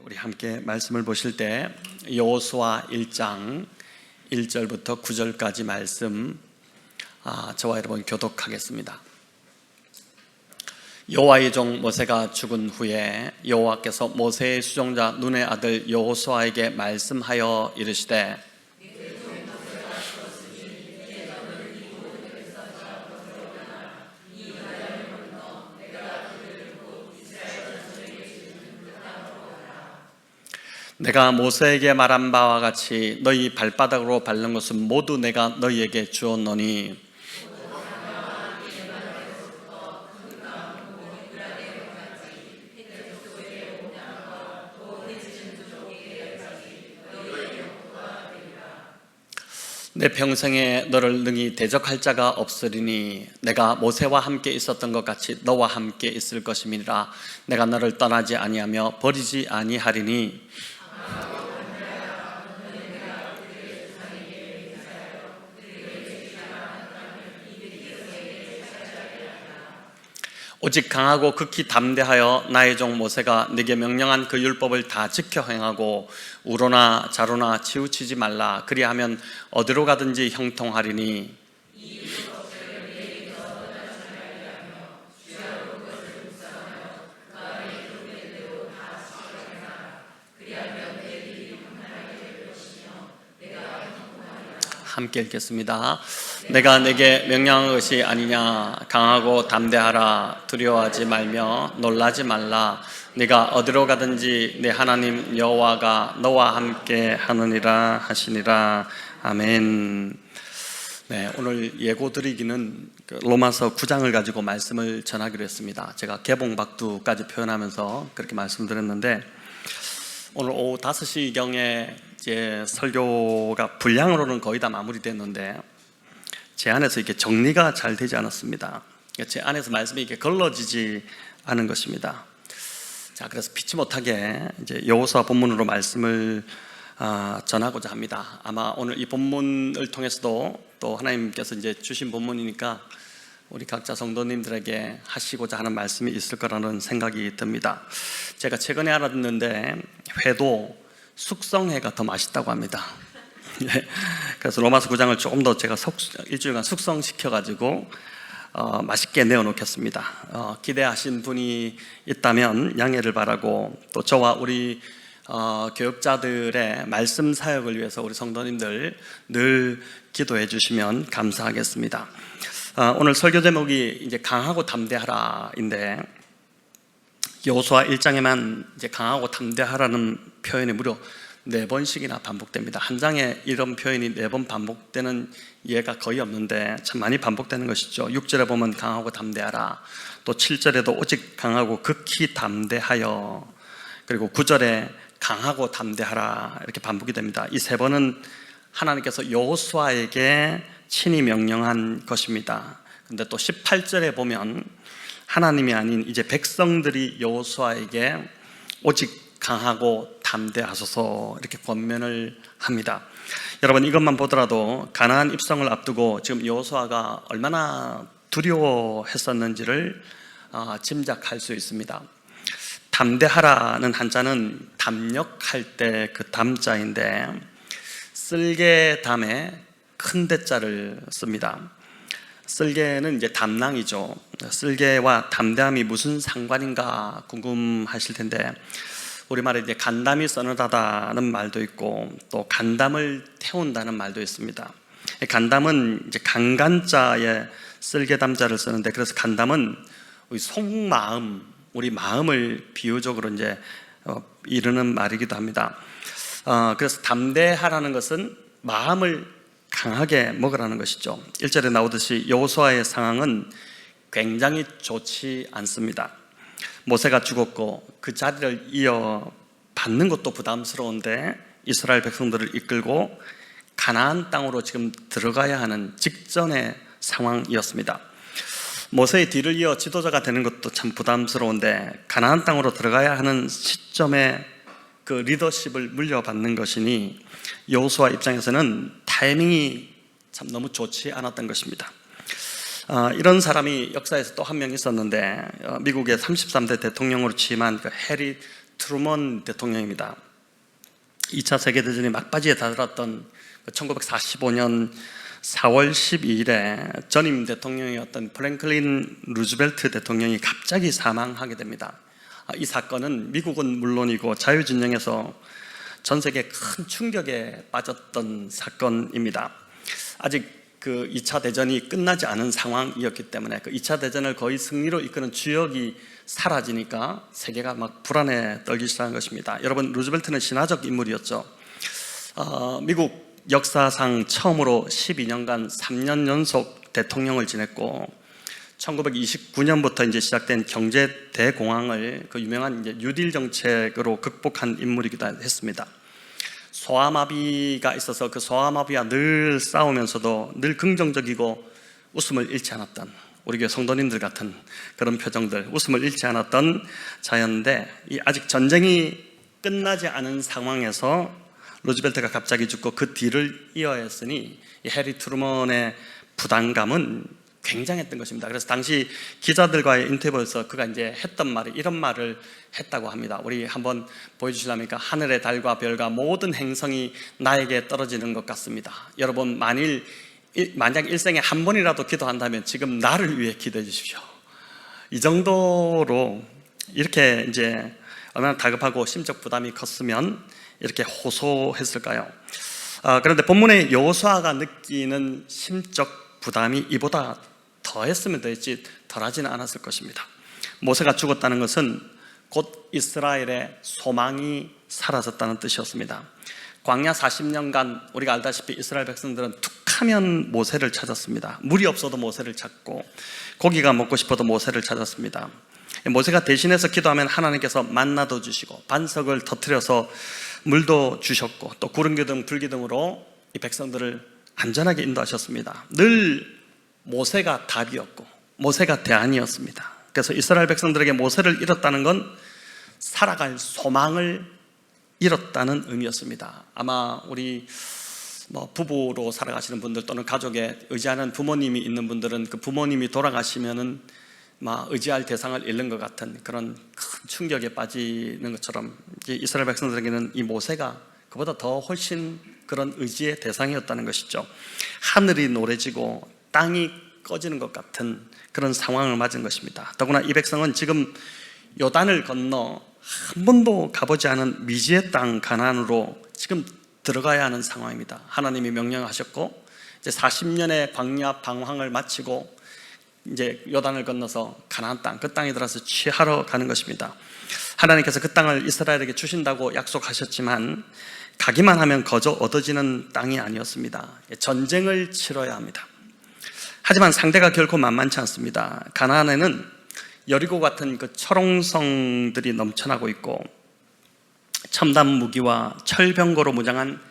우리 함께 말씀을 보실 때 여호수아 1장 1절부터 9절까지 말씀 저와 여러분 교독하겠습니다. 여호와의 종 모세가 죽은 후에 여호와께서 모세의 수종자 눈의 아들 여호수아에게 말씀하여 이르시되 내가 모세에게 말한 바와 같이 너희 발바닥으로 밟는 것은 모두 내가 너희에게 주었노니 내 평생에 너를 능히 대적할 자가 없으리니 내가 모세와 함께 있었던 것 같이 너와 함께 있을 것임이니라. 내가 너를 떠나지 아니하며 버리지 아니하리니 오직 강하고 극히 담대하여 나의 종 모세가 네게 명령한 그 율법을 다 지켜 행하고 우로나 자로나 치우치지 말라. 그리하면 어디로 가든지 형통하리니 함께 읽겠습니다. 내가 내게 명령한 것이 아니냐. 강하고 담대하라. 두려워하지 말며 놀라지 말라. 네가 어디로 가든지 내 하나님 여호와가 너와 함께 하느니라 하시니라. 아멘. 오늘 예고드리기는 로마서 9장을 가지고 말씀을 전하기로 했습니다. 제가 개봉박두까지 표현하면서 그렇게 말씀드렸는데 오늘 오후 5시경에 이제 설교가 분량으로는 거의 다 마무리됐는데 제 안에서 이게 정리가 잘 되지 않았습니다. 제 안에서 말씀이 이게 걸러지지 않은 것입니다. 자, 그래서 피치 못하게 이제 여호수아 본문으로 말씀을 전하고자 합니다. 아마 오늘 이 본문을 통해서도 또 하나님께서 이제 주신 본문이니까 우리 각자 성도님들에게 하시고자 하는 말씀이 있을 거라는 생각이 듭니다. 제가 최근에 알았는데 회도 숙성회가 더 맛있다고 합니다. 그래서 로마서 9장을 조금 더 제가 일주일간 숙성시켜가지고 맛있게 내어놓겠습니다. 기대하신 분이 있다면 양해를 바라고 또 저와 우리 교육자들의 말씀 사역을 위해서 우리 성도님들 늘 기도해 주시면 감사하겠습니다. 오늘 설교 제목이 이제 강하고 담대하라인데 여호수아 1장에만 이제 강하고 담대하라는 표현이 무려 4번씩이나 반복됩니다. 한 장에 이런 표현이 4번 반복되는 예가 거의 없는데 참 많이 반복되는 것이죠. 6절에 보면 강하고 담대하라, 또 7절에도 오직 강하고 극히 담대하여, 그리고 9절에 강하고 담대하라 이렇게 반복이 됩니다. 이 3번은 하나님께서 여호수아에게 친히 명령한 것입니다. 근데 또 18절에 보면 하나님이 아닌 이제 백성들이 여호수아에게 오직 강하고 담대하소서 이렇게 권면을 합니다. 여러분, 이것만 보더라도 가나안 입성을 앞두고 지금 여호수아가 얼마나 두려워했었는지를 짐작할 수 있습니다. 담대하라는 한자는 담력할 때 그 담자인데 쓸개담에 큰 대자를 씁니다. 쓸개는 이제 담낭이죠. 쓸개와 담대함이 무슨 상관인가 궁금하실 텐데 우리말에 이제 간담이 서늘하다는 말도 있고 또 간담을 태운다는 말도 있습니다. 간담은 이제 강간자에 쓸개담자를 쓰는데 그래서 간담은 우리 속마음, 우리 마음을 비유적으로 이제 이르는 말이기도 합니다. 그래서 담대하라는 것은 마음을 강하게 먹으라는 것이죠. 1절에 나오듯이 여호수아의 상황은 굉장히 좋지 않습니다. 모세가 죽었고 그 자리를 이어받는 것도 부담스러운데 이스라엘 백성들을 이끌고 가나안 땅으로 지금 들어가야 하는 직전의 상황이었습니다. 모세의 뒤를 이어 지도자가 되는 것도 참 부담스러운데 가나안 땅으로 들어가야 하는 시점에 그 리더십을 물려받는 것이니 여호수아 입장에서는 타이밍이 참 너무 좋지 않았던 것입니다. 이런 사람이 역사에서 또 한 명 있었는데 미국의 33대 대통령으로 취임한 그 해리 트루먼 대통령입니다. 2차 세계대전이 막바지에 다다랐던 1945년 4월 12일에 전임 대통령이었던 프랭클린 루즈벨트 대통령이 갑자기 사망하게 됩니다. 이 사건은 미국은 물론이고 자유진영에서 전 세계 큰 충격에 빠졌던 사건입니다. 아직 그 2차 대전이 끝나지 않은 상황이었기 때문에 그 2차 대전을 거의 승리로 이끄는 주역이 사라지니까 세계가 막 불안에 떨기 시작한 것입니다. 여러분, 루즈벨트는 신화적 인물이었죠. 미국 역사상 처음으로 12년간 3년 연속 대통령을 지냈고 1929년부터 이제 시작된 경제 대공황을 그 유명한 이제 뉴딜 정책으로 극복한 인물이기도 했습니다. 소아마비가 있어서 그 소아마비와 늘 싸우면서도 늘 긍정적이고 웃음을 잃지 않았던 우리 교회 성도님들 같은 그런 표정들, 웃음을 잃지 않았던 자였는데 아직 전쟁이 끝나지 않은 상황에서 루즈벨트가 갑자기 죽고 그 뒤를 이어야 했으니 이 해리 트루먼의 부담감은 굉장했던 것입니다. 그래서 당시 기자들과의 인터뷰에서 그가 이제 했던 말이 이런 말을 했다고 합니다. 우리 한번 보여주시려니까 하늘의 달과 별과 모든 행성이 나에게 떨어지는 것 같습니다. 여러분, 만약 일생에 한 번이라도 기도한다면 지금 나를 위해 기도해 주십시오. 이 정도로 이렇게 이제 얼마나 다급하고 심적 부담이 컸으면 이렇게 호소했을까요? 그런데 본문의 여호수아가 느끼는 심적 부담이 이보다 더했으면 더했지 덜하지는 않았을 것입니다. 모세가 죽었다는 것은 곧 이스라엘의 소망이 사라졌다는 뜻이었습니다. 광야 40년간 우리가 알다시피 이스라엘 백성들은 툭하면 모세를 찾았습니다. 물이 없어도 모세를 찾고 고기가 먹고 싶어도 모세를 찾았습니다. 모세가 대신해서 기도하면 하나님께서 만나도 주시고 반석을 터뜨려서 물도 주셨고 또 구름기둥 불기둥으로 이 백성들을 안전하게 인도하셨습니다. 늘 모세가 답이었고 모세가 대안이었습니다. 그래서 이스라엘 백성들에게 모세를 잃었다는 건 살아갈 소망을 잃었다는 의미였습니다. 아마 우리 부부로 살아가시는 분들 또는 가족에 의지하는 부모님이 있는 분들은 그 부모님이 돌아가시면은 의지할 대상을 잃는 것 같은 그런 큰 충격에 빠지는 것처럼 이스라엘 백성들에게는 이 모세가 그보다 더 훨씬 그런 의지의 대상이었다는 것이죠. 하늘이 노래지고 땅이 꺼지는 것 같은 그런 상황을 맞은 것입니다. 더구나 이 백성은 지금 요단을 건너 한 번도 가보지 않은 미지의 땅 가나안으로 지금 들어가야 하는 상황입니다. 하나님이 명령하셨고 이제 40년의 광야 방황을 마치고 이제 요단을 건너서 가나안 땅, 그 땅에 들어서 취하러 가는 것입니다. 하나님께서 그 땅을 이스라엘에게 주신다고 약속하셨지만 가기만 하면 거저 얻어지는 땅이 아니었습니다. 전쟁을 치러야 합니다. 하지만 상대가 결코 만만치 않습니다. 가나안에는 여리고 같은 그 철옹성들이 넘쳐나고 있고 첨단 무기와 철병거로 무장한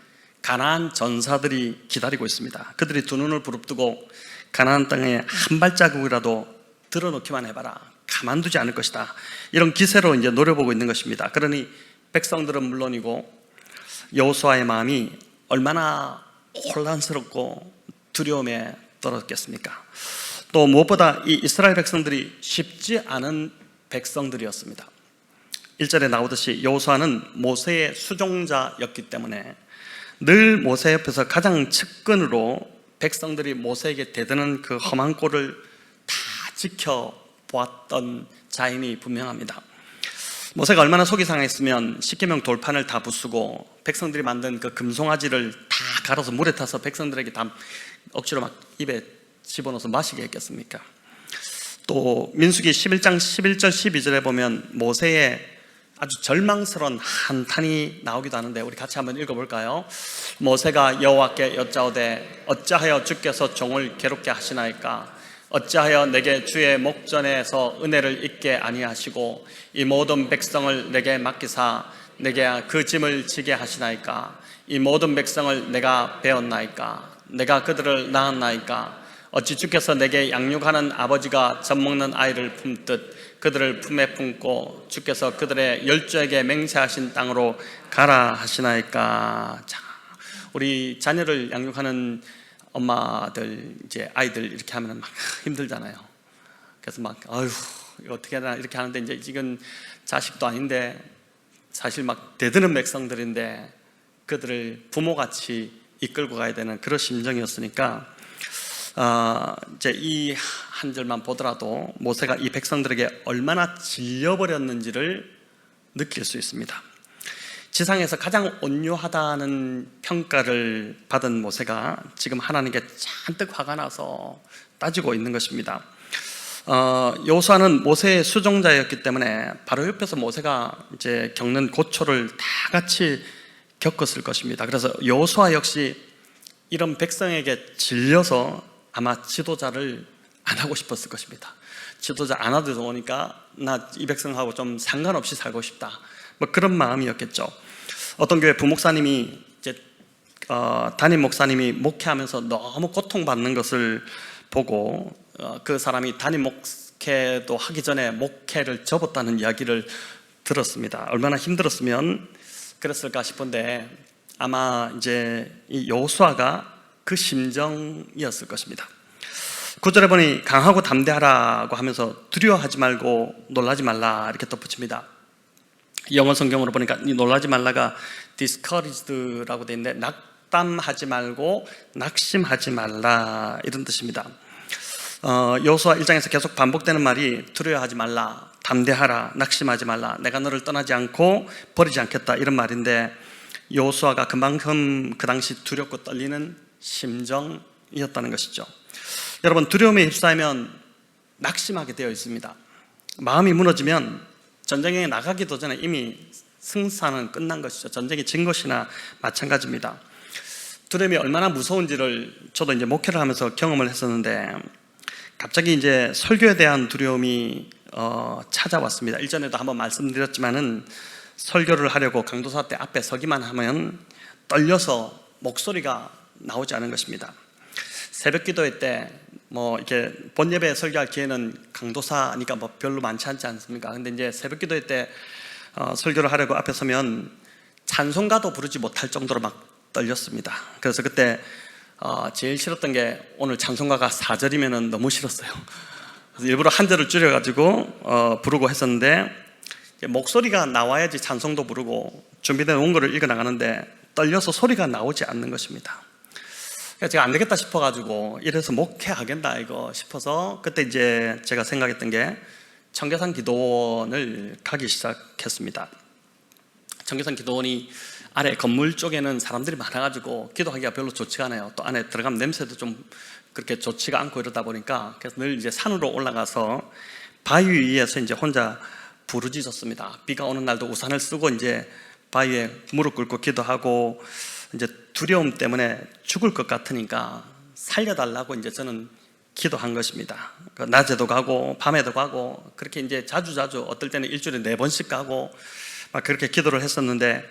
가나안 전사들이 기다리고 있습니다. 그들이 두 눈을 부릅뜨고 가나안 땅에 한 발자국이라도 들어놓기만 해봐라, 가만두지 않을 것이다, 이런 기세로 이제 노려보고 있는 것입니다. 그러니 백성들은 물론이고 여호수아의 마음이 얼마나 혼란스럽고 두려움에 떨었겠습니까? 또 무엇보다 이 이스라엘 백성들이 쉽지 않은 백성들이었습니다. 1절에 나오듯이 여호수아는 모세의 수종자였기 때문에 늘 모세 옆에서 가장 측근으로 백성들이 모세에게 대드는 그 험한 꼴을 다 지켜보았던 자임이 분명합니다. 모세가 얼마나 속이 상했으면 십계명 돌판을 다 부수고 백성들이 만든 그 금송아지를 다 갈아서 물에 타서 백성들에게 다 억지로 막 입에 집어넣어서 마시게 했겠습니까? 또 민수기 11장 11절 12절에 보면 모세의 아주 절망스러운 한탄이 나오기도 하는데 우리 같이 한번 읽어볼까요? 모세가 여호와께 여짜오되 어찌하여 주께서 종을 괴롭게 하시나이까? 어찌하여 내게 주의 목전에서 은혜를 잊게 아니하시고 이 모든 백성을 내게 맡기사 내게 그 짐을 지게 하시나이까? 이 모든 백성을 내가 배웠나이까? 내가 그들을 낳았나이까? 어찌 주께서 내게 양육하는 아버지가 젖먹는 아이를 품듯 그들을 품에 품고 주께서 그들의 열조에게 맹세하신 땅으로 가라 하시나이까? 자, 우리 자녀를 양육하는 엄마들, 이제 아이들 이렇게 하면 막 힘들잖아요. 그래서 막, 아유, 이거 어떻게 하나 이렇게 하는데 이제 지금 자식도 아닌데 사실 막 대드는 백성들인데 그들을 부모같이 이끌고 가야 되는 그런 심정이었으니까 이제 이 한 절만 보더라도 모세가 이 백성들에게 얼마나 질려버렸는지를 느낄 수 있습니다. 지상에서 가장 온유하다는 평가를 받은 모세가 지금 하나님께 잔뜩 화가 나서 따지고 있는 것입니다. 여호수아는 모세의 수종자였기 때문에 바로 옆에서 모세가 이제 겪는 고초를 다 같이 겪었을 것입니다. 그래서 여호수아 역시 이런 백성에게 질려서 아마 지도자를 안 하고 싶었을 것입니다. 지도자 안 하도 좋으니까 나 이 백성하고 좀 상관없이 살고 싶다, 뭐 그런 마음이었겠죠. 어떤 교회 부목사님이 이제 담임 목사님이 목회하면서 너무 고통받는 것을 보고 그 사람이 담임 목회도 하기 전에 목회를 접었다는 이야기를 들었습니다. 얼마나 힘들었으면 그랬을까 싶은데 아마 이제 이 여호수아가 그 심정이었을 것입니다. 9절에 보니 강하고 담대하라고 하면서 두려워하지 말고 놀라지 말라 이렇게 덧붙입니다. 영어 성경으로 보니까 이 놀라지 말라가 discouraged라고 되어 있는데 낙담하지 말고 낙심하지 말라 이런 뜻입니다. 여호수아 1장에서 계속 반복되는 말이 두려워하지 말라, 담대하라, 낙심하지 말라, 내가 너를 떠나지 않고 버리지 않겠다 이런 말인데 여호수아가 그만큼 그 당시 두렵고 떨리는 심정이었다는 것이죠. 여러분, 두려움에 휩싸이면 낙심하게 되어 있습니다. 마음이 무너지면 전쟁에 나가기도 전에 이미 승산은 끝난 것이죠. 전쟁이 진 것이나 마찬가지입니다. 두려움이 얼마나 무서운지를 저도 이제 목회를 하면서 경험을 했었는데 갑자기 이제 설교에 대한 두려움이 찾아왔습니다. 일전에도 한번 말씀드렸지만은 설교를 하려고 강도사 때 앞에 서기만 하면 떨려서 목소리가 나오지 않은 것입니다. 새벽 기도회 때 뭐 이렇게 본예배 설교할 기회는 강도사니까 뭐 별로 많지 않지 않습니까? 근데 이제 새벽 기도회 때 설교를 하려고 앞에 서면 찬송가도 부르지 못할 정도로 막 떨렸습니다. 그래서 그때 제일 싫었던 게 오늘 찬송가가 4절이면 너무 싫었어요. 그래서 일부러 한 절을 줄여가지고 부르고 했었는데 목소리가 나와야지 찬송도 부르고 준비된 원고를 읽어나가는데 떨려서 소리가 나오지 않는 것입니다. 그래서 제가 안 되겠다 싶어가지고 이래서 목회하겠다 이거 싶어서 그때 이제 제가 생각했던 게 청계산 기도원을 가기 시작했습니다. 청계산 기도원이 아래 건물 쪽에는 사람들이 많아가지고 기도하기가 별로 좋지가 않아요. 또 안에 들어가면 냄새도 좀 그렇게 좋지가 않고 이러다 보니까 그래서 늘 이제 산으로 올라가서 바위 위에서 이제 혼자 부르짖었습니다. 비가 오는 날도 우산을 쓰고 이제 바위에 무릎 꿇고 기도하고 이제 두려움 때문에 죽을 것 같으니까 살려달라고 이제 저는 기도한 것입니다. 낮에도 가고 밤에도 가고 그렇게 이제 자주 어떨 때는 일주일에 4번씩 가고 막 그렇게 기도를 했었는데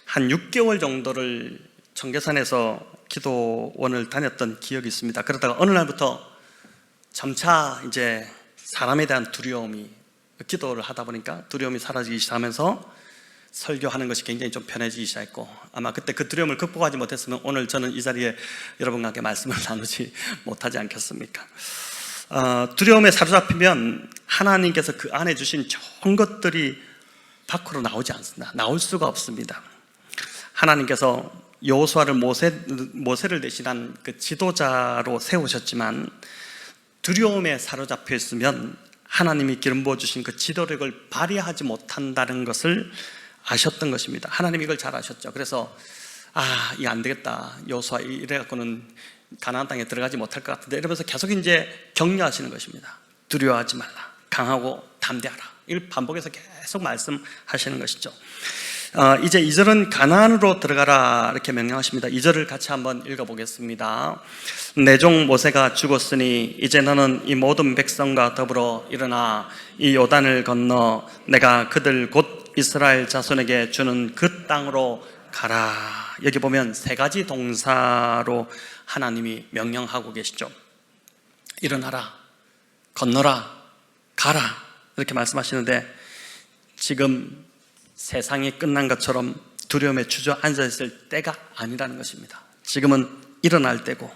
한 6개월 정도를 청계산에서 기도원을 다녔던 기억이 있습니다. 그러다가 어느 날부터 점차 이제 사람에 대한 두려움이 기도를 하다 보니까 두려움이 사라지기 시작하면서 설교하는 것이 굉장히 좀 편해지기 시작했고 아마 그때 그 두려움을 극복하지 못했으면 오늘 저는 이 자리에 여러분과 함께 말씀을 나누지 못하지 않겠습니까? 두려움에 사로잡히면 하나님께서 그 안에 주신 좋은 것들이 밖으로 나오지 않습니다. 나올 수가 없습니다. 하나님께서 여호수아를 모세를 대신한 그 지도자로 세우셨지만 두려움에 사로잡혀 있으면 하나님이 기름 부어주신 그 지도력을 발휘하지 못한다는 것을 아셨던 것입니다. 하나님이 이걸 잘 아셨죠. 그래서 이거 안 되겠다, 여호수아 이래갖고는 가나안 땅에 들어가지 못할 것 같은데 이러면서 계속 이제 격려하시는 것입니다. 두려워하지 말라, 강하고 담대하라, 이걸 반복해서 계속 말씀하시는 것이죠. 이제 2절은 가나안으로 들어가라 이렇게 명령하십니다. 2절을 같이 한번 읽어보겠습니다. 내 종 모세가 죽었으니 이제 너는 이 모든 백성과 더불어 일어나 이 요단을 건너 내가 그들 곧 이스라엘 자손에게 주는 그 땅으로 가라. 여기 보면 3가지 동사로 하나님이 명령하고 계시죠. 일어나라, 건너라, 가라 이렇게 말씀하시는데 지금 세상이 끝난 것처럼 두려움에 주저앉아 있을 때가 아니라는 것입니다. 지금은 일어날 때고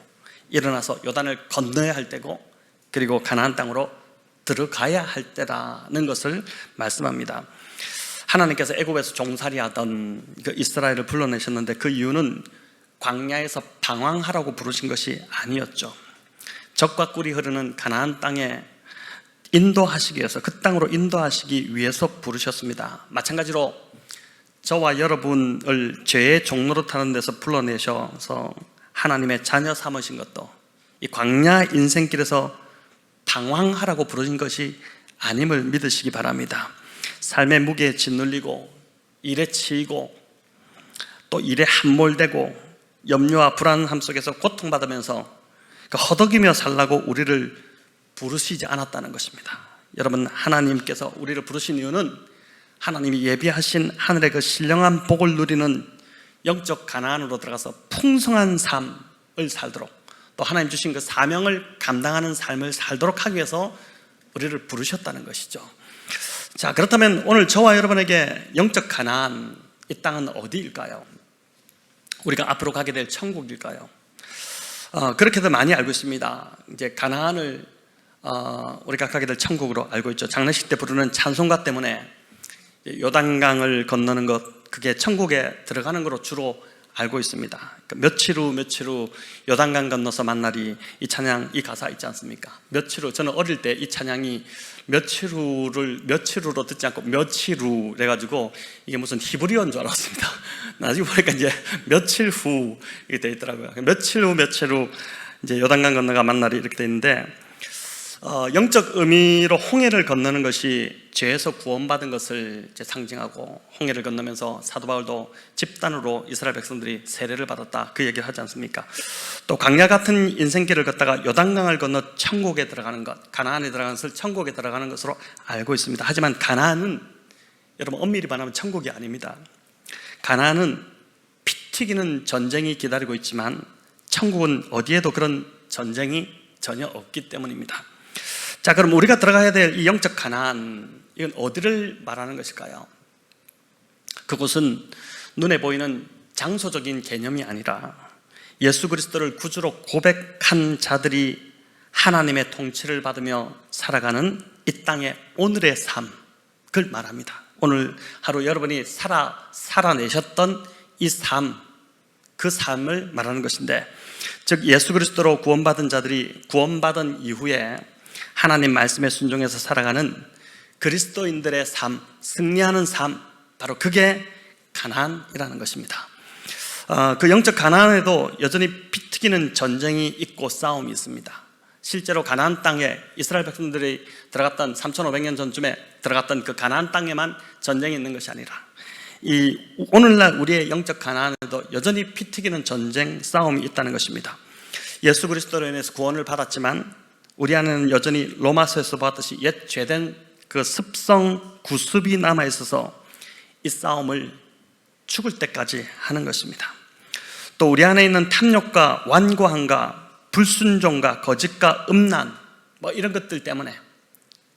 일어나서 요단을 건너야 할 때고 그리고 가나안 땅으로 들어가야 할 때라는 것을 말씀합니다. 하나님께서 애굽에서 종살이하던 그 이스라엘을 불러내셨는데 그 이유는 광야에서 방황하라고 부르신 것이 아니었죠. 젖과 꿀이 흐르는 가나안 땅에 인도하시기 위해서, 그 땅으로 인도하시기 위해서 부르셨습니다. 마찬가지로 저와 여러분을 죄의 종로로 타는 데서 불러내셔서 하나님의 자녀 삼으신 것도 이 광야 인생길에서 방황하라고 부르신 것이 아님을 믿으시기 바랍니다. 삶의 무게에 짓눌리고 일에 치이고 또 일에 함몰되고 염려와 불안함 속에서 고통받으면서 허덕이며 살라고 우리를 부르시지 않았다는 것입니다. 여러분, 하나님께서 우리를 부르신 이유는 하나님이 예비하신 하늘의 그 신령한 복을 누리는 영적 가나안으로 들어가서 풍성한 삶을 살도록, 또 하나님 주신 그 사명을 감당하는 삶을 살도록 하기 위해서 우리를 부르셨다는 것이죠. 자, 그렇다면 오늘 저와 여러분에게 영적 가나안, 이 땅은 어디일까요? 우리가 앞으로 가게 될 천국일까요? 그렇게도 많이 알고 있습니다. 이제 가나안을 우리가 가게 될 천국으로 알고 있죠. 장례식 때 부르는 찬송가 때문에 요단강을 건너는 것, 그게 천국에 들어가는 것으로 주로 알고 있습니다. 며칠 후 요단강 건너서 만나리, 이 찬양, 이 가사 있지 않습니까? 며칠 후, 저는 어릴 때 이 찬양이 며칠 후로 듣지 않고 며칠 후 그래가지고 이게 무슨 히브리어인 줄 알았습니다. 나중에 보니까 이제 며칠 후 이렇게 돼 있더라고요. 며칠 후 이제 요단강 건너가 만나리 이렇게 돼 있는데, 영적 의미로 홍해를 건너는 것이 죄에서 구원받은 것을 이제 상징하고, 홍해를 건너면서 사도 바울도 집단으로 이스라엘 백성들이 세례를 받았다, 그 얘기를 하지 않습니까? 또 광야 같은 인생길을 걷다가 요단강을 건너 천국에 들어가는 것, 가나안에 들어가는 것을 천국에 들어가는 것으로 알고 있습니다. 하지만 가나안은 여러분 엄밀히 말하면 천국이 아닙니다. 가나안은 피 튀기는 전쟁이 기다리고 있지만 천국은 어디에도 그런 전쟁이 전혀 없기 때문입니다. 자, 그럼 우리가 들어가야 될 이 영적 가나안, 이건 어디를 말하는 것일까요? 그곳은 눈에 보이는 장소적인 개념이 아니라 예수 그리스도를 구주로 고백한 자들이 하나님의 통치를 받으며 살아가는 이 땅의 오늘의 삶, 그걸 말합니다. 오늘 하루 여러분이 살아내셨던 이 삶, 그 삶을 말하는 것인데, 즉 예수 그리스도로 구원받은 자들이 구원받은 이후에 하나님 말씀에 순종해서 살아가는 그리스도인들의 삶, 승리하는 삶, 바로 그게 가나안이라는 것입니다. 그 영적 가나안에도 여전히 피 튀기는 전쟁이 있고 싸움이 있습니다. 실제로 가나안 땅에 이스라엘 백성들이 들어갔던 3,500년 전쯤에 들어갔던 그 가나안 땅에만 전쟁이 있는 것이 아니라 이 오늘날 우리의 영적 가나안에도 여전히 피 튀기는 전쟁, 싸움이 있다는 것입니다. 예수 그리스도로 인해서 구원을 받았지만 우리 안에는 여전히 로마서에서 봤듯이 옛 죄된 그 습성, 구습이 남아있어서 이 싸움을 죽을 때까지 하는 것입니다. 또 우리 안에 있는 탐욕과 완고함과 불순종과 거짓과 음란, 이런 것들 때문에,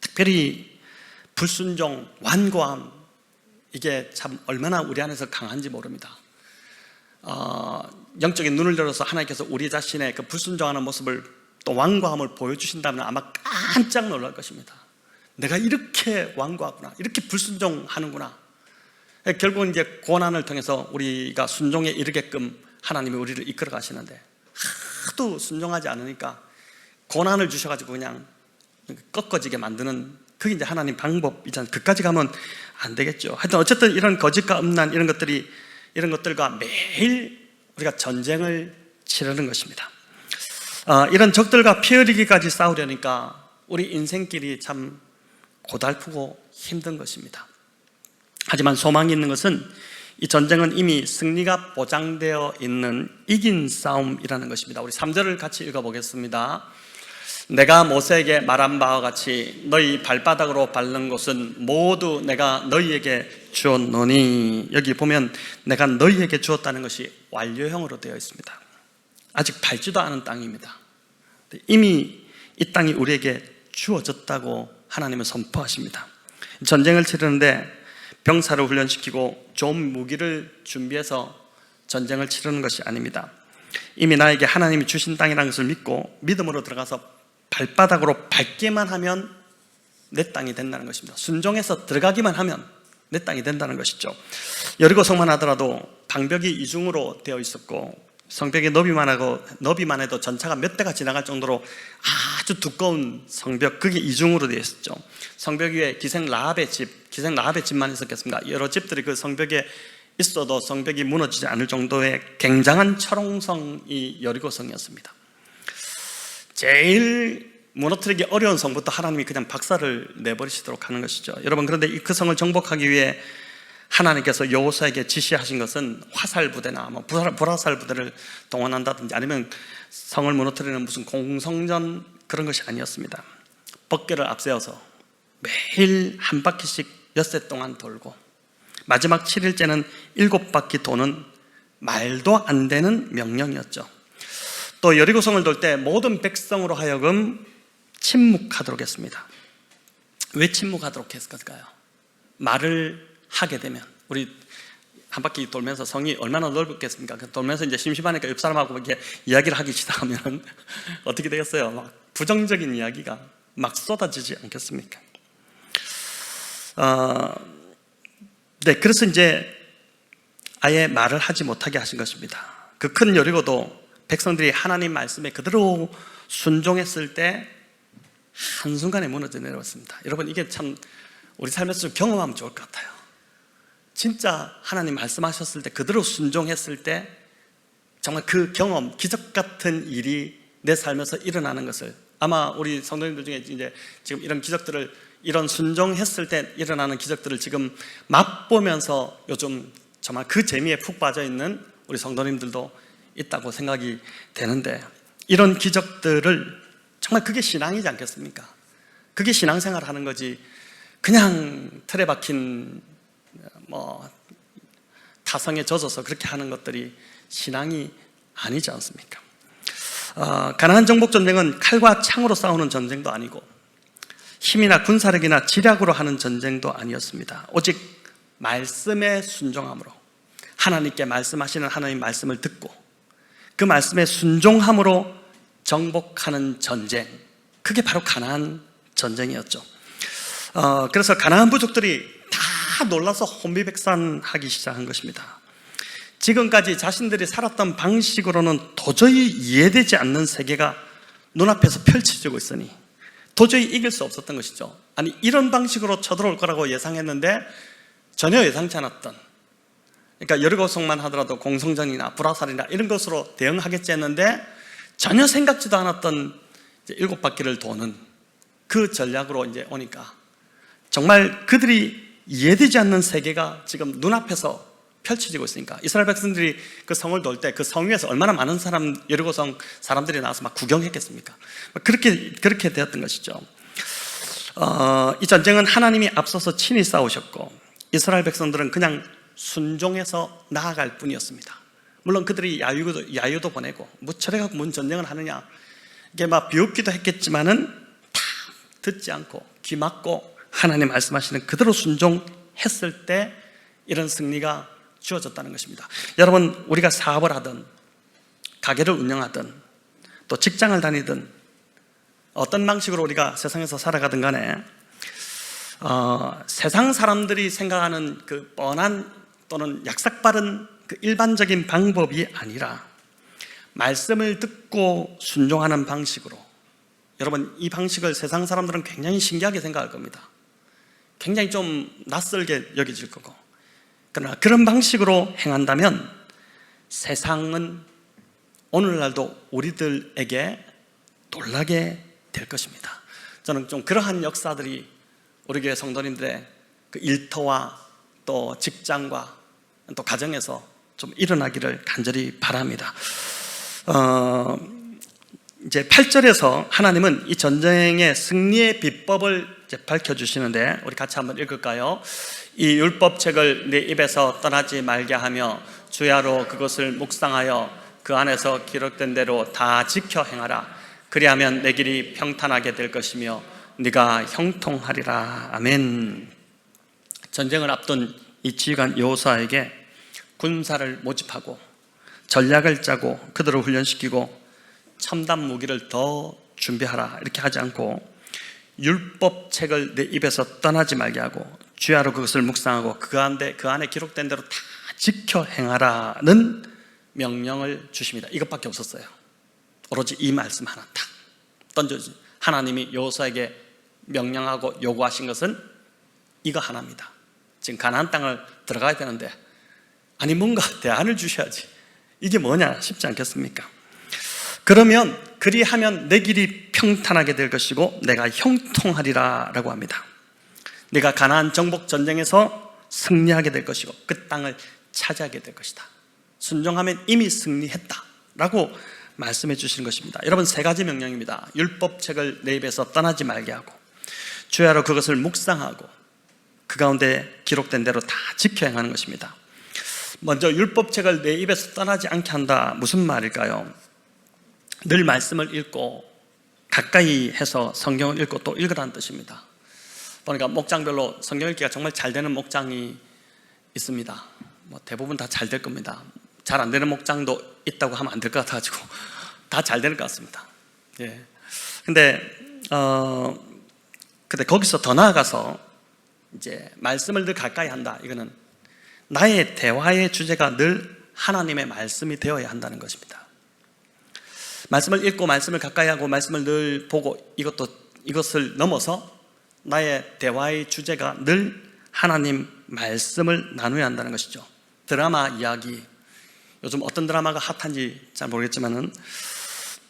특별히 불순종, 완고함, 이게 참 얼마나 우리 안에서 강한지 모릅니다. 영적인 눈을 열어서 하나님께서 우리 자신의 그 불순종하는 모습을, 또 완고함을 보여주신다면 아마 깜짝 놀랄 것입니다. 내가 이렇게 완고하구나, 이렇게 불순종하는구나. 결국은 이제 고난을 통해서 우리가 순종에 이르게끔 하나님이 우리를 이끌어 가시는데, 하도 순종하지 않으니까 고난을 주셔가지고 그냥 꺾어지게 만드는, 그게 이제 하나님 방법이잖아요. 그까지 가면 안 되겠죠. 하여튼 어쨌든 이런 거짓과 음란, 이런 것들과 매일 우리가 전쟁을 치르는 것입니다. 이런 적들과 피 흘리기까지 싸우려니까 우리 인생길이 참 고달프고 힘든 것입니다. 하지만 소망이 있는 것은 이 전쟁은 이미 승리가 보장되어 있는 이긴 싸움이라는 것입니다. 우리 3절을 같이 읽어보겠습니다. 내가 모세에게 말한 바와 같이 너희 발바닥으로 밟는 곳은 모두 내가 너희에게 주었노니, 여기 보면 내가 너희에게 주었다는 것이 완료형으로 되어 있습니다. 아직 밟지도 않은 땅입니다. 이미 이 땅이 우리에게 주어졌다고 하나님은 선포하십니다. 전쟁을 치르는데 병사를 훈련시키고 좋은 무기를 준비해서 전쟁을 치르는 것이 아닙니다. 이미 나에게 하나님이 주신 땅이라는 것을 믿고 믿음으로 들어가서 발바닥으로 밟기만 하면 내 땅이 된다는 것입니다. 순종해서 들어가기만 하면 내 땅이 된다는 것이죠. 여리고 성만 하더라도 방벽이 이중으로 되어 있었고 성벽의 너비만 해도 전차가 몇 대가 지나갈 정도로 아주 두꺼운 성벽, 그게 이중으로 되어 있었죠. 성벽 위에 기생 라합의 집만 있었겠습니까? 여러 집들이 그 성벽에 있어도 성벽이 무너지지 않을 정도의 굉장한 철옹성이 여리고성이었습니다. 제일 무너뜨리기 어려운 성부터 하나님이 그냥 박살을 내버리시도록 하는 것이죠. 여러분, 그런데 그 성을 정복하기 위해 하나님께서 여호수아에게 지시하신 것은 화살 부대나 불화살 부대를 동원한다든지 아니면 성을 무너뜨리는 무슨 공성전, 그런 것이 아니었습니다. 법궤를 앞세워서 매일 한 바퀴씩 엿새 동안 돌고 마지막 7일째는 7바퀴 도는 말도 안 되는 명령이었죠. 또 여리고성을 돌 때 모든 백성으로 하여금 침묵하도록 했습니다. 왜 침묵하도록 했을까요? 말을 하게 되면, 우리 한 바퀴 돌면서 성이 얼마나 넓겠습니까? 돌면서 이제 심심하니까 옆 사람하고 이렇게 이야기를 하기 시작하면 어떻게 되겠어요? 막 부정적인 이야기가 막 쏟아지지 않겠습니까? 네, 그래서 이제 아예 말을 하지 못하게 하신 것입니다. 그 큰 여리고도 백성들이 하나님 말씀에 그대로 순종했을 때 한순간에 무너져 내려왔습니다. 여러분, 이게 참 우리 삶에서 좀 경험하면 좋을 것 같아요. 진짜 하나님 말씀하셨을 때 그대로 순종했을 때 정말 그 경험, 기적 같은 일이 내 삶에서 일어나는 것을, 아마 우리 성도님들 중에 이제 지금 이런 기적들을, 이런 순종했을 때 일어나는 기적들을 지금 맛보면서 요즘 정말 그 재미에 푹 빠져 있는 우리 성도님들도 있다고 생각이 되는데, 이런 기적들을 정말 그게 신앙이지 않겠습니까? 그게 신앙생활 하는 거지, 그냥 틀에 박힌 타성에 젖어서 그렇게 하는 것들이 신앙이 아니지 않습니까? 가나안 정복 전쟁은 칼과 창으로 싸우는 전쟁도 아니고 힘이나 군사력이나 지략으로 하는 전쟁도 아니었습니다. 오직 말씀에 순종함으로, 하나님께 말씀하시는 하나님 말씀을 듣고 그 말씀에 순종함으로 정복하는 전쟁, 그게 바로 가나안 전쟁이었죠. 그래서 가나안 부족들이 다 놀라서 혼비백산하기 시작한 것입니다. 지금까지 자신들이 살았던 방식으로는 도저히 이해되지 않는 세계가 눈앞에서 펼쳐지고 있으니 도저히 이길 수 없었던 것이죠. 아니, 이런 방식으로 쳐들어올 거라고 예상했는데 전혀 예상치 않았던, 그러니까 여리고성만 하더라도 공성전이나 불화살이나 이런 것으로 대응하겠지 했는데 전혀 생각지도 않았던 7바퀴를 도는 그 전략으로 이제 오니까 정말 그들이 이해되지 않는 세계가 지금 눈앞에서 펼쳐지고 있으니까, 이스라엘 백성들이 그 성을 돌 때 그 성 위에서 얼마나 많은 여리고성 사람들이 나와서 막 구경했겠습니까? 그렇게 되었던 것이죠. 이 전쟁은 하나님이 앞서서 친히 싸우셨고 이스라엘 백성들은 그냥 순종해서 나아갈 뿐이었습니다. 물론 그들이 야유도 보내고 저래 갖고 뭔 전쟁을 하느냐, 이게 막 비웃기도 했겠지만은 다 듣지 않고 귀 막고 하나님 말씀하시는 그대로 순종했을 때 이런 승리가 주어졌다는 것입니다. 여러분, 우리가 사업을 하든 가게를 운영하든 또 직장을 다니든 어떤 방식으로 우리가 세상에서 살아가든 간에 세상 사람들이 생각하는 그 뻔한 또는 약삭빠른 그 일반적인 방법이 아니라 말씀을 듣고 순종하는 방식으로, 여러분, 이 방식을 세상 사람들은 굉장히 신기하게 생각할 겁니다. 굉장히 좀 낯설게 여겨질 거고, 그러나 그런 방식으로 행한다면 세상은 오늘날도 우리들에게 놀라게 될 것입니다. 저는 좀 그러한 역사들이 우리 교회 성도님들의 그 일터와 또 직장과 또 가정에서 좀 일어나기를 간절히 바랍니다. 이제 8절에서 하나님은 이 전쟁의 승리의 비법을 이제 밝혀주시는데 우리 같이 한번 읽을까요? 이 율법책을 네 입에서 떠나지 말게 하며 주야로 그것을 묵상하여 그 안에서 기록된 대로 다 지켜 행하라. 그리하면 내 길이 평탄하게 될 것이며 네가 형통하리라. 아멘. 전쟁을 앞둔 이 지휘관 여호수아에게 군사를 모집하고 전략을 짜고 그들을 훈련시키고 첨단 무기를 더 준비하라 이렇게 하지 않고 율법책을 내 입에서 떠나지 말게 하고 주야로 그것을 묵상하고 그 안에 기록된 대로 다 지켜 행하라는 명령을 주십니다. 이것밖에 없었어요. 오로지 이 말씀 하나 딱 던져주신 하나님이 여호수아에게 명령하고 요구하신 것은 이거 하나입니다. 지금 가나안 땅을 들어가야 되는데 아니 뭔가 대안을 주셔야지. 이게 뭐냐 싶지 않겠습니까? 그러면 그리하면 내 길이 평탄하게 될 것이고 내가 형통하리라 라고 합니다. 내가 가나안 정복 전쟁에서 승리하게 될 것이고 그 땅을 차지하게 될 것이다. 순종하면 이미 승리했다 라고 말씀해 주시는 것입니다. 여러분, 세 가지 명령입니다. 율법책을 내 입에서 떠나지 말게 하고 주야로 그것을 묵상하고 그 가운데 기록된 대로 다 지켜 행하는 것입니다. 먼저 율법책을 내 입에서 떠나지 않게 한다. 무슨 말일까요? 늘 말씀을 읽고 가까이 해서 성경을 읽고 또 읽으라는 뜻입니다. 보니까 목장별로 성경 읽기가 정말 잘 되는 목장이 있습니다. 대부분 다 잘 될 겁니다. 잘 안 되는 목장도 있다고 하면 안 될 것 같아가지고 다 잘 되는 것 같습니다. 예. 근데 거기서 더 나아가서 이제 말씀을 늘 가까이 한다. 이거는 나의 대화의 주제가 늘 하나님의 말씀이 되어야 한다는 것입니다. 말씀을 읽고 말씀을 가까이 하고 말씀을 늘 보고 이것을 넘어서 나의 대화의 주제가 늘 하나님 말씀을 나누어야 한다는 것이죠. 드라마 이야기, 요즘 어떤 드라마가 핫한지 잘 모르겠지만은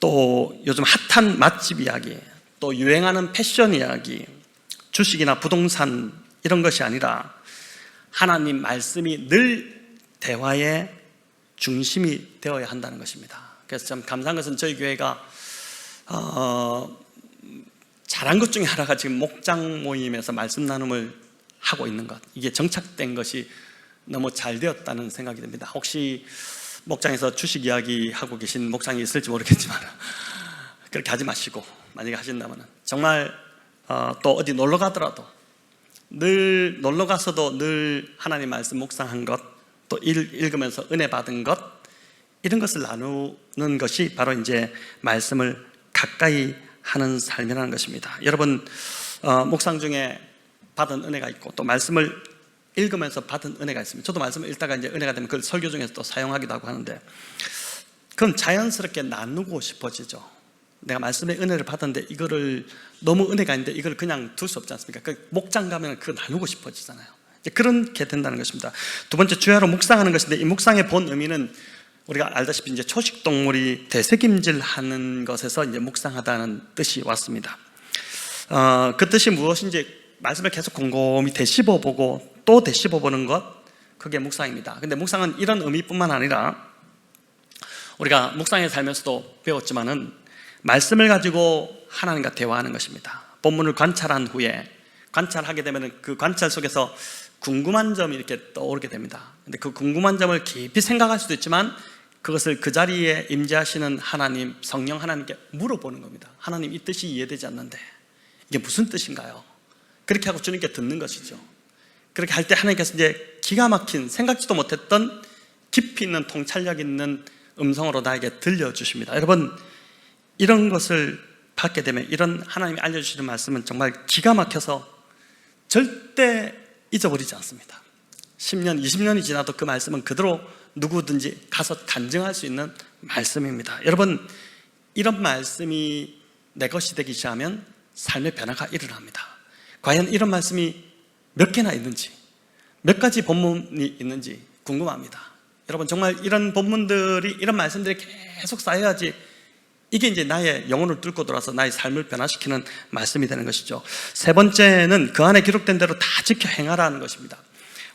또 요즘 핫한 맛집 이야기, 또 유행하는 패션 이야기, 주식이나 부동산 이런 것이 아니라 하나님 말씀이 늘 대화의 중심이 되어야 한다는 것입니다. 그래서 참 감사한 것은 저희 교회가 잘한 것 중에 하나가 지금 목장 모임에서 말씀 나눔을 하고 있는 것, 이게 정착된 것이 너무 잘 되었다는 생각이 듭니다. 혹시 목장에서 주식 이야기 하고 계신 목장이 있을지 모르겠지만 그렇게 하지 마시고, 만약에 하신다면 정말 또 어디 놀러 가더라도 늘 놀러 가서도 늘 하나님 말씀 묵상한 것, 또 읽으면서 은혜 받은 것, 이런 것을 나누는 것이 바로 이제 말씀을 가까이 하는 삶이라는 것입니다. 여러분, 묵상 중에 받은 은혜가 있고 또 말씀을 읽으면서 받은 은혜가 있습니다. 저도 말씀을 읽다가 이제 은혜가 되면 그걸 설교 중에서 또 사용하기도 하고 하는데, 그럼 자연스럽게 나누고 싶어지죠. 내가 말씀의 은혜를 받았는데 이거를 너무 은혜가 있는데 이걸 그냥 둘 수 없지 않습니까? 그 목장 가면 그거 나누고 싶어지잖아요. 이제 그렇게 된다는 것입니다. 두 번째, 주야로 묵상하는 것인데, 이 묵상의 본 의미는 우리가 알다시피 이제 초식 동물이 되새김질하는 것에서 이제 묵상하다는 뜻이 왔습니다. 그 뜻이 무엇인지 말씀을 계속 곰곰이 되씹어 보고 또 되씹어 보는 것, 그게 묵상입니다. 근데 묵상은 이런 의미뿐만 아니라 우리가 묵상에 살면서도 배웠지만은 말씀을 가지고 하나님과 대화하는 것입니다. 본문을 관찰한 후에, 관찰하게 되면 그 관찰 속에서 궁금한 점이 이렇게 떠오르게 됩니다. 근데 그 궁금한 점을 깊이 생각할 수도 있지만 그것을 그 자리에 임재하시는 하나님, 성령 하나님께 물어보는 겁니다. 하나님, 이 뜻이 이해되지 않는데 이게 무슨 뜻인가요? 그렇게 하고 주님께 듣는 것이죠. 그렇게 할 때 하나님께서 이제 기가 막힌, 생각지도 못했던 깊이 있는 통찰력 있는 음성으로 나에게 들려주십니다. 여러분, 이런 것을 받게 되면, 이런 하나님이 알려주시는 말씀은 정말 기가 막혀서 절대 잊어버리지 않습니다. 10년, 20년이 지나도 그 말씀은 그대로 누구든지 가서 간증할 수 있는 말씀입니다. 여러분, 이런 말씀이 내 것이 되기 시작하면 삶의 변화가 일어납니다. 과연 이런 말씀이 몇 개나 있는지, 몇 가지 본문이 있는지 궁금합니다. 여러분, 정말 이런 본문들이, 이런 말씀들이 계속 쌓여야지 이게 이제 나의 영혼을 뚫고 들어와서 나의 삶을 변화시키는 말씀이 되는 것이죠. 세 번째는 그 안에 기록된 대로 다 지켜 행하라는 것입니다.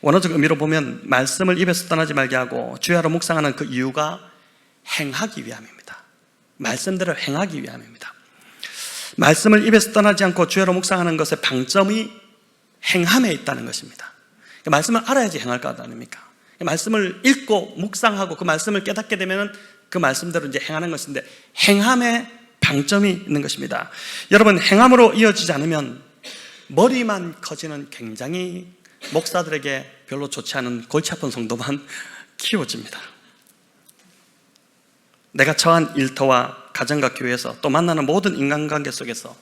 원어적 의미로 보면 말씀을 입에서 떠나지 말게 하고 주야로 묵상하는 그 이유가 행하기 위함입니다. 말씀대로 행하기 위함입니다. 말씀을 입에서 떠나지 않고 주야로 묵상하는 것의 방점이 행함에 있다는 것입니다. 말씀을 알아야지 행할 것 아닙니까? 말씀을 읽고 묵상하고 그 말씀을 깨닫게 되면 그 말씀대로 이제 행하는 것인데, 행함에 방점이 있는 것입니다. 여러분, 행함으로 이어지지 않으면 머리만 커지는 굉장히 목사들에게 별로 좋지 않은 골치 아픈 성도만 키워집니다. 내가 처한 일터와 가정과 교회에서 또 만나는 모든 인간관계 속에서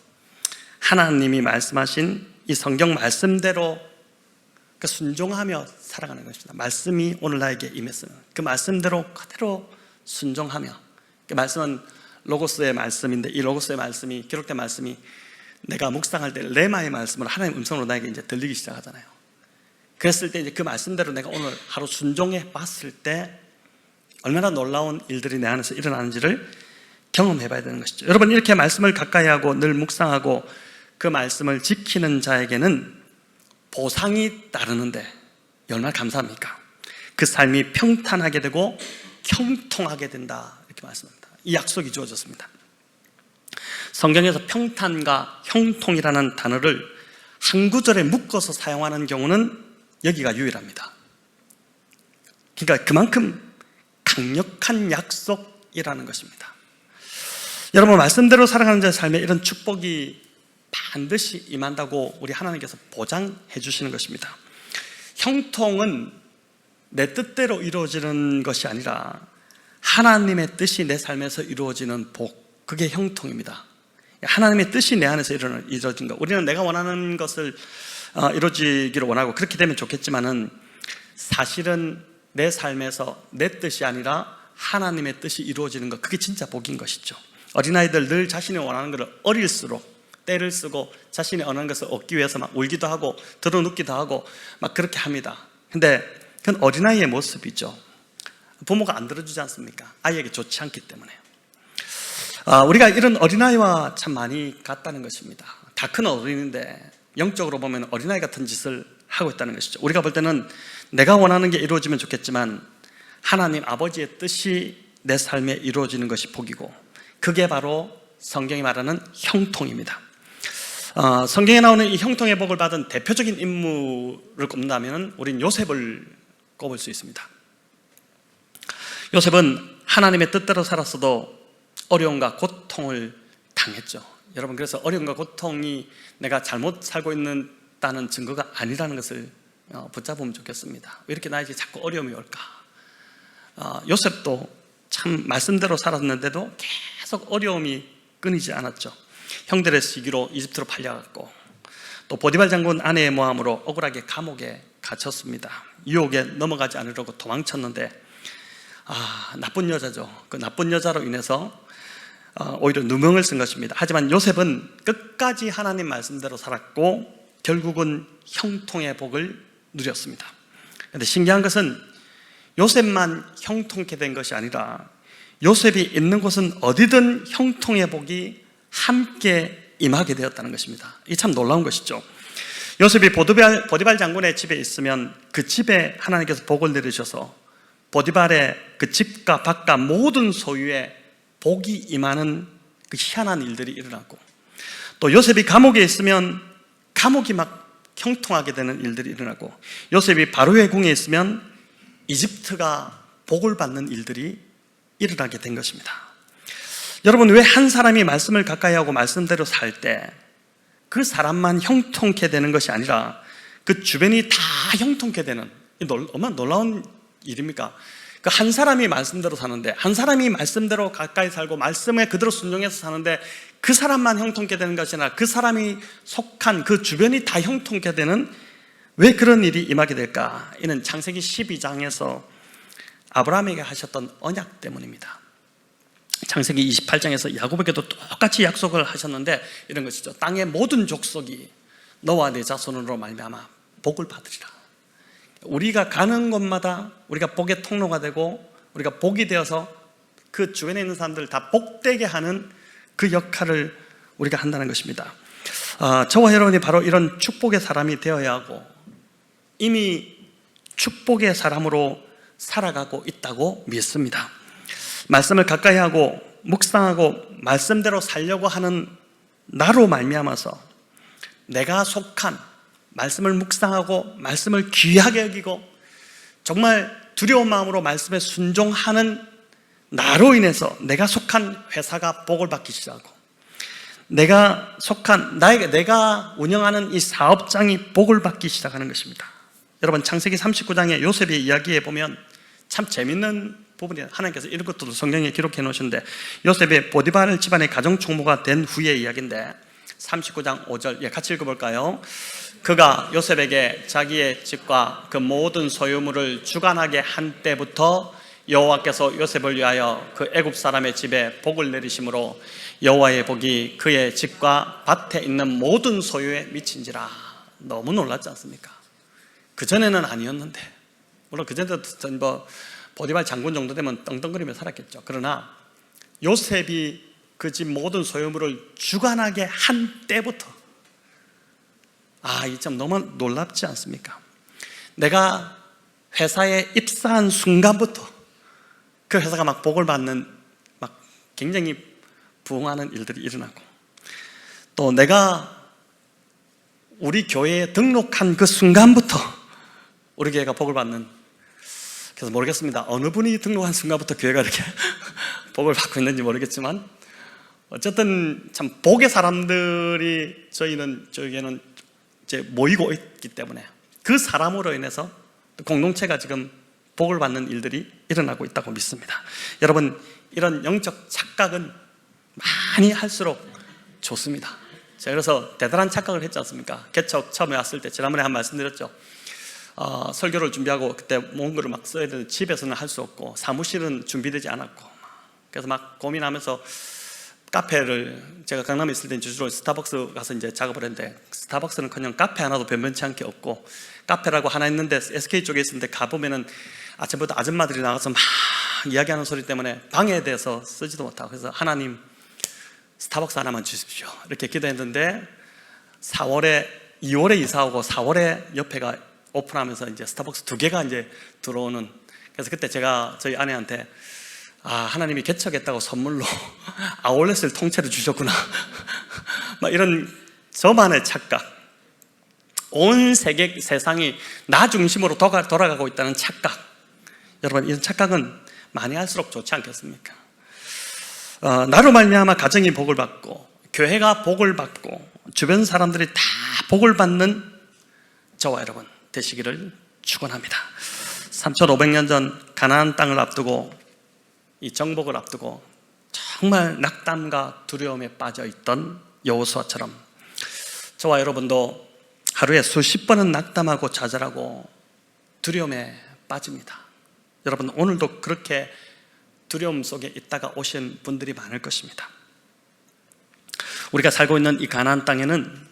하나님이 말씀하신 이 성경 말씀대로 순종하며 살아가는 것입니다. 말씀이 오늘 나에게 임했으면 그 말씀대로 그대로 순종하며, 그 말씀은 로고스의 말씀인데, 이 로고스의 말씀이, 기록된 말씀이 내가 묵상할 때 레마의 말씀을 하나님 음성으로 나에게 이제 들리기 시작하잖아요. 그랬을 때 이제 그 말씀대로 내가 오늘 하루 순종해 봤을 때 얼마나 놀라운 일들이 내 안에서 일어나는지를 경험해 봐야 되는 것이죠. 여러분, 이렇게 말씀을 가까이 하고 늘 묵상하고 그 말씀을 지키는 자에게는 보상이 따르는데 얼마나 감사합니까? 그 삶이 평탄하게 되고 형통하게 된다, 이렇게 말씀합니다. 이 약속이 주어졌습니다. 성경에서 평탄과 형통이라는 단어를 한 구절에 묶어서 사용하는 경우는 여기가 유일합니다. 그러니까 그만큼 강력한 약속이라는 것입니다. 여러분, 말씀대로 살아가는 자의 삶에 이런 축복이 반드시 임한다고 우리 하나님께서 보장해 주시는 것입니다. 형통은 내 뜻대로 이루어지는 것이 아니라 하나님의 뜻이 내 삶에서 이루어지는 복, 그게 형통입니다. 하나님의 뜻이 내 안에서 이루어진 것. 우리는 내가 원하는 것을 이루어지기를 원하고 그렇게 되면 좋겠지만은 사실은 내 삶에서 내 뜻이 아니라 하나님의 뜻이 이루어지는 것, 그게 진짜 복인 것이죠. 어린아이들 늘 자신이 원하는 것을 어릴수록 때를 쓰고 자신이 원하는 것을 얻기 위해서 막 울기도 하고 들어눕기도 하고 막 그렇게 합니다. 근데 그건 어린아이의 모습이죠. 부모가 안 들어주지 않습니까? 아이에게 좋지 않기 때문에. 우리가 이런 어린아이와 참 많이 같다는 것입니다. 다 큰 어른인데 영적으로 보면 어린아이 같은 짓을 하고 있다는 것이죠. 우리가 볼 때는 내가 원하는 게 이루어지면 좋겠지만 하나님 아버지의 뜻이 내 삶에 이루어지는 것이 복이고, 그게 바로 성경이 말하는 형통입니다. 성경에 나오는 이 형통의 복을 받은 대표적인 인물을 꼽는다면 우린 요셉을 꼽을 수 있습니다. 요셉은 하나님의 뜻대로 살았어도 어려움과 고통을 당했죠. 여러분, 그래서 어려움과 고통이 내가 잘못 살고 있다는 증거가 아니라는 것을 붙잡으면 좋겠습니다. 왜 이렇게 나에게 자꾸 어려움이 올까? 요셉도 참 말씀대로 살았는데도 계속 어려움이 끊이지 않았죠. 형들의 시기로 이집트로 팔려갔고, 또 보디발 장군 아내의 모함으로 억울하게 감옥에 갇혔습니다. 유혹에 넘어가지 않으려고 도망쳤는데 나쁜 여자죠. 그 나쁜 여자로 인해서 오히려 누명을 쓴 것입니다. 하지만 요셉은 끝까지 하나님 말씀대로 살았고 결국은 형통의 복을 누렸습니다. 그런데 신기한 것은 요셉만 형통케 된 것이 아니라 요셉이 있는 곳은 어디든 형통의 복이 함께 임하게 되었다는 것입니다. 이게 참 놀라운 것이죠. 요셉이 보디발 장군의 집에 있으면 그 집에 하나님께서 복을 내리셔서 보디발의 그 집과 밭과 모든 소유에 복이 임하는 그 희한한 일들이 일어났고, 또 요셉이 감옥에 있으면 감옥이 막 형통하게 되는 일들이 일어나고, 요셉이 바로의 궁에 있으면 이집트가 복을 받는 일들이 일어나게 된 것입니다. 여러분, 왜 한 사람이 말씀을 가까이 하고 말씀대로 살 때 그 사람만 형통케 되는 것이 아니라 그 주변이 다 형통케 되는, 얼마나 놀라운 일입니까? 그 한 사람이 말씀대로 사는데, 한 사람이 말씀대로 가까이 살고 말씀에 그대로 순종해서 사는데 그 사람만 형통케 되는 것이 아니라 그 사람이 속한 그 주변이 다 형통케 되는, 왜 그런 일이 임하게 될까? 이는 창세기 12장에서 아브라함에게 하셨던 언약 때문입니다. 창세기 28장에서 야곱에게도 똑같이 약속을 하셨는데 이런 것이죠. 땅의 모든 족속이 너와 내 자손으로 말미암아 복을 받으리라. 우리가 가는 곳마다 우리가 복의 통로가 되고 우리가 복이 되어서 그 주변에 있는 사람들을 다 복되게 하는 그 역할을 우리가 한다는 것입니다. 저와 여러분이 바로 이런 축복의 사람이 되어야 하고 이미 축복의 사람으로 살아가고 있다고 믿습니다. 말씀을 가까이 하고 묵상하고 말씀대로 살려고 하는 나로 말미암아서 내가 속한, 말씀을 묵상하고 말씀을 귀하게 여기고 정말 두려운 마음으로 말씀에 순종하는 나로 인해서 내가 속한 회사가 복을 받기 시작하고, 내가 속한 내가 운영하는 이 사업장이 복을 받기 시작하는 것입니다. 여러분, 창세기 39장의 요셉의 이야기에 보면 참 재밌는 부분이, 하나님께서 이런 것들도 성경에 기록해 놓으셨는데, 요셉의 보디발 집안의 가정 총무가 된 후의 이야기인데 39장 5절 같이 읽어볼까요? 그가 요셉에게 자기의 집과 그 모든 소유물을 주관하게 한 때부터 여호와께서 요셉을 위하여 그 애굽 사람의 집에 복을 내리심으로 여호와의 복이 그의 집과 밭에 있는 모든 소유에 미친지라. 너무 놀랐지 않습니까? 그전에는 아니었는데, 물론 그전에도 뭐 보디발 장군 정도 되면 떵떵거리며 살았겠죠. 그러나 요셉이 그 집 모든 소유물을 주관하게 한 때부터, 이 점 너무 놀랍지 않습니까? 내가 회사에 입사한 순간부터 그 회사가 막 복을 받는, 막 굉장히 부흥하는 일들이 일어나고, 또 내가 우리 교회에 등록한 그 순간부터 우리 교회가 복을 받는, 그래서 모르겠습니다. 어느 분이 등록한 순간부터 교회가 이렇게 복을 받고 있는지 모르겠지만, 어쨌든 참 복의 사람들이 저에게는 이제 모이고 있기 때문에 그 사람으로 인해서 공동체가 지금 복을 받는 일들이 일어나고 있다고 믿습니다. 여러분, 이런 영적 착각은 많이 할수록 좋습니다. 제가 그래서 대단한 착각을 했지 않습니까? 개척 처음에 왔을 때 지난번에 한 말씀드렸죠. 설교를 준비하고 그때 모은 거를 막 써야 되는데 집에서는 할 수 없고 사무실은 준비되지 않았고, 그래서 막 고민하면서 카페를, 제가 강남에 있을 때 주로 스타벅스 가서 이제 작업을 했는데, 스타벅스는 그냥 카페 하나도 변변치 않게 없고, 카페라고 하나 있는데 SK 쪽에 있었는데 가보면은 아침부터 아줌마들이 나가서 막 이야기하는 소리 때문에 방해돼서 쓰지도 못하고, 그래서 하나님 스타벅스 하나만 주십시오 이렇게 기도했는데, 2월에 이사오고 4월에 옆에가 오픈하면서 이제 스타벅스 2개가 이제 들어오는, 그래서 그때 제가 저희 아내한테 하나님이 개척했다고 선물로 아울렛을 통째로 주셨구나 막 이런 저만의 착각, 온 세상이 나 중심으로 돌아가고 있다는 착각. 여러분, 이런 착각은 많이 할수록 좋지 않겠습니까? 나로 말미암아 가정이 복을 받고 교회가 복을 받고 주변 사람들이 다 복을 받는 저와 여러분 되시기를 축원합니다. 3,500년 전 가나안 땅을 앞두고, 이 정복을 앞두고 정말 낙담과 두려움에 빠져 있던 여호수아처럼 저와 여러분도 하루에 수십 번은 낙담하고 좌절하고 두려움에 빠집니다. 여러분, 오늘도 그렇게 두려움 속에 있다가 오신 분들이 많을 것입니다. 우리가 살고 있는 이 가나안 땅에는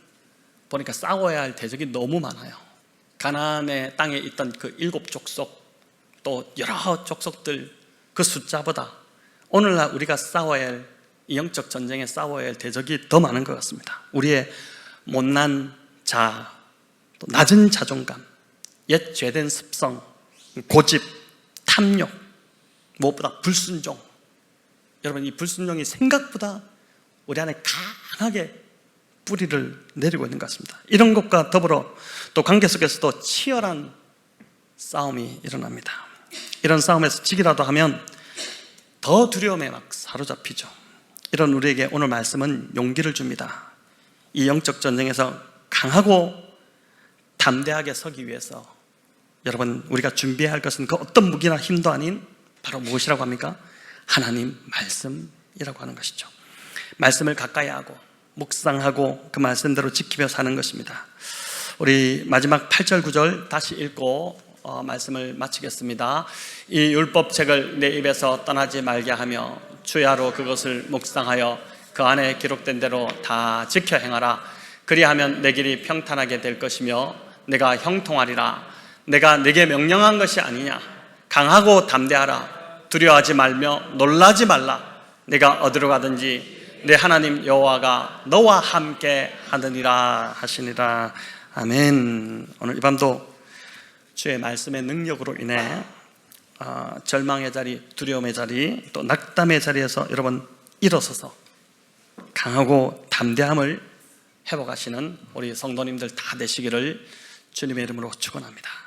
보니까 싸워야 할 대적이 너무 많아요. 가나안의 땅에 있던 그 7족속, 또 여러 족속들 그 숫자보다 오늘날 우리가 싸워야 할, 이 영적 전쟁에 싸워야 할 대적이 더 많은 것 같습니다. 우리의 못난 자아, 또 낮은 자존감, 옛 죄된 습성, 고집, 탐욕, 무엇보다 불순종. 여러분, 이 불순종이 생각보다 우리 안에 강하게 뿌리를 내리고 있는 것 같습니다. 이런 것과 더불어 또 관계 속에서도 치열한 싸움이 일어납니다. 이런 싸움에서 지기라도 하면 더 두려움에 막 사로잡히죠. 이런 우리에게 오늘 말씀은 용기를 줍니다. 이 영적 전쟁에서 강하고 담대하게 서기 위해서 여러분, 우리가 준비해야 할 것은 그 어떤 무기나 힘도 아닌 바로 무엇이라고 합니까? 하나님 말씀이라고 하는 것이죠. 말씀을 가까이 하고 묵상하고 그 말씀대로 지키며 사는 것입니다. 우리 마지막 8절 9절 다시 읽고 말씀을 마치겠습니다. 이 율법책을 내 입에서 떠나지 말게 하며 주야로 그것을 묵상하여 그 안에 기록된 대로 다 지켜 행하라. 그리하면 내 길이 평탄하게 될 것이며 내가 형통하리라. 내가 내게 명령한 것이 아니냐. 강하고 담대하라. 두려워하지 말며 놀라지 말라. 내가 어디로 가든지 내 하나님 여호와가 너와 함께 하느니라 하시니라. 아멘. 오늘 이 밤도 주의 말씀의 능력으로 인해 절망의 자리, 두려움의 자리, 또 낙담의 자리에서 여러분 일어서서 강하고 담대함을 회복하시는 우리 성도님들 다 되시기를 주님의 이름으로 축원합니다.